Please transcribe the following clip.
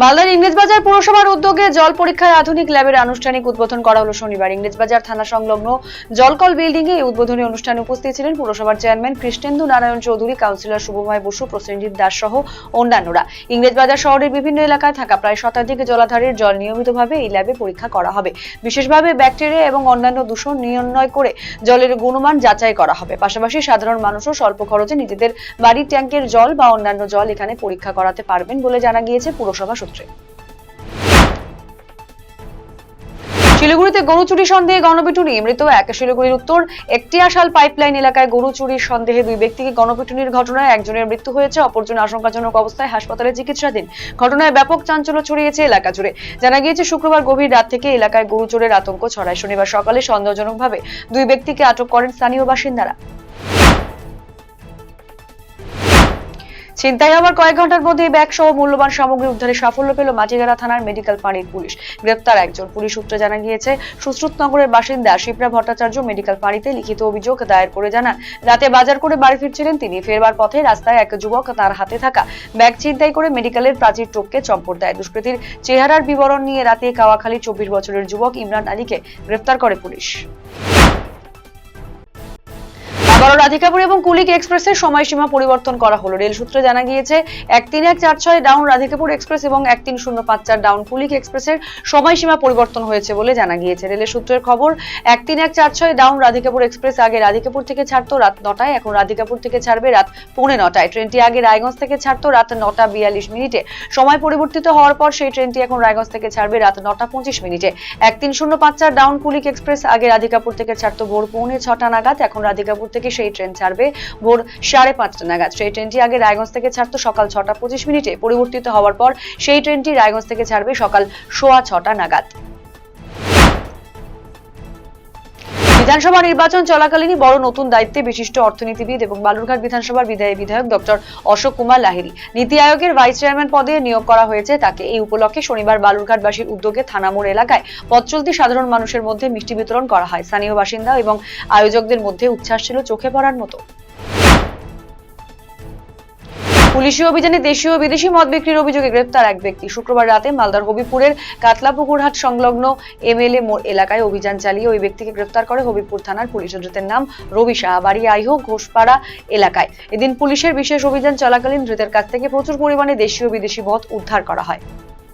মালদার ইংরেজবাজার পুরসভার উদ্যোগে জল পরীক্ষার আধুনিক ল্যাবের আনুষ্ঠানিক উদ্বোধন করা হলো শনিবার। ইংরেজবাজার থানা সংলগ্ন জলকল বিল্ডিং এ এই উদ্বোধনী অনুষ্ঠানে উপস্থিত ছিলেন পুরসভার চেয়ারম্যান কৃষ্ণেন্দু নারায়ণ চৌধুরী, কাউন্সিলর শুভময় বসু, প্রসেনজিৎ দাস সহ অন্যান্যরা। ইংরেজবাজার শহরের বিভিন্ন এলাকায় থাকা প্রায় শতাধিক জলাধারের জল নিয়মিতভাবে এই ল্যাবে পরীক্ষা করা হবে। বিশেষভাবে ব্যাকটেরিয়া এবং অন্যান্য দূষণ নির্ণয় করে জলের গুণমান যাচাই করা হবে। পাশাপাশি সাধারণ মানুষও স্বল্প খরচে নিজেদের বাড়ির ট্যাঙ্কের জল বা অন্যান্য জল এখানে পরীক্ষা করাতে পারবেন বলে জানা গিয়েছে পুরসভা সূত্রে। শিলিগুড়িতে গরু চুরি সন্দেহে গণপিটুনি, মৃত এক। শিলিগুড়ির উত্তর একটিয়াশাল পাইপলাইন এলাকায় গরু চুরির সন্দেহে দুই ব্যক্তিকে গণপিটুনির ঘটনায় একজনের মৃত্যু হয়েছে, অপরজন আশঙ্কাজনক অবস্থায় হাসপাতালে চিকিৎসাধীন। ঘটনায় ব্যাপক চাঞ্চল্য ছড়িয়েছে এলাকা জুড়ে। জানা গিয়েছে শুক্রবার গভীর রাত থেকে এলাকায় গরু চোরের আতঙ্ক ছড়ায়। শনিবার সকালে সন্দেহজনকভাবে দুই ব্যক্তিকে আটক করেন স্থানীয় বাসিন্দারা। ছিনতাই হওয়ার কয়েক ঘন্টার মধ্যে ব্যাগ সহ মূল্যবান সামগ্রী উদ্ধারে সাফল্য পেল মাটিগাড়া থানার মেডিকেল ফাঁড়ির পুলিশ। গ্রেপ্তার একজন। পুলিশ সূত্রে জানা গিয়েছে সুশ্রুতনগরের বাসিন্দা শিপ্রা ভট্টাচার্য মেডিকেল ফাঁড়িতে লিখিত অভিযোগ দায়ের করে জানান, রাতে বাজার করে বাড়ি ফিরছিলেন তিনি। ফেরবার পথে রাস্তায় এক যুবক তার হাতে থাকা ব্যাগ ছিনতাই করে মেডিকেলের প্রাচীর টপকে চম্পট দেয়। দুষ্কৃতীর চেহারার বিবরণ নিয়ে রাতে কাওয়াখালী 24 বছরের যুবক ইমরান আলীকে গ্রেপ্তার করে পুলিশ। আবারও রাধিকাপুর এবং কুলিক এক্সপ্রেসের সময়সীমা পরিবর্তন করা হলো। রেল সূত্রে জানা গিয়েছে 13146 ডাউন রাধিকাপুর এক্সপ্রেস এবং 13054 ডাউন কুলিক এক্সপ্রেসের সময়সীমা পরিবর্তন হয়েছে বলে জানা গিয়েছে। রেলের সূত্রের খবর, 13146 ডাউন রাধিকাপুর এক্সপ্রেস আগে রাধিকাপুর থেকে ছাড়তো রাত 9টায়, এখন রাধিকাপুর থেকে ছাড়বে রাত 9:45। ট্রেনটি আগে রায়গঞ্জ থেকে ছাড়তো রাত 9:42। সময় পরিবর্তিত হওয়ার পর সেই ট্রেনটি এখন রায়গঞ্জ থেকে ছাড়বে রাত 9:25। 13054 ডাউন কুলিক এক্সপ্রেস আগে রাধিকাপুর থেকে ছাড়তো ভোর 6:45 নাগাদ, এখন রাধিকাপুর থেকে সেই ট্রেন ছাড়বে ভোর 5:30 নাগাদ। সেই ট্রেনটি আগে রায়গঞ্জ থেকে ছাড়তো সকাল 6:25। পরিবর্তিত হওয়ার পর সেই ট্রেনটি রায়গঞ্জ থেকে ছাড়বে সকাল 6:15 নাগাদ। বিধানসভা নির্বাচন চলাকালীনই বড় নতুন দায়িত্বে বিশিষ্ট অর্থনীতিবিদ এবং বালুরঘাট বিধানসভার বিধায়ক ডক্টর অশোক কুমার লাহিড়ী নীতি আয়োগের ভাইস চেয়ারম্যান পদে নিয়োগ করা হয়েছে তাকে। এই উপলক্ষে শনিবার বালুরঘাটবাসীর উদ্যোগে থানামোড় এলাকায় পথ চলতি সাধারণ মানুষের মধ্যে মিষ্টি বিতরণ করা হয়। স্থানীয় বাসিন্দা এবং আয়োজকদের মধ্যে উচ্ছ্বাস ছিল চোখে পড়ার মতো। পুলিশি অভিযানে দেশীয় ও বিদেশি মদ বিক্রির অভিযোগে গ্রেপ্তার এক ব্যক্তি। শুক্রবার রাতে মালদার হবিপুরের কাতলাপুকুরহাট সংলগ্ন এমএলএ মোড় এলাকায় অভিযান চালিয়ে ওই ব্যক্তিকে গ্রেপ্তার করে হবিপুর থানার পুলিশ। ধৃতের নাম রবি সাহা, বাড়ি আইহো ঘোষপাড়া এলাকায়। এদিন পুলিশের বিশেষ অভিযান চলাকালীন ধৃতের কাছ থেকে প্রচুর পরিমাণে দেশীয় ও বিদেশি মদ উদ্ধার করা হয়।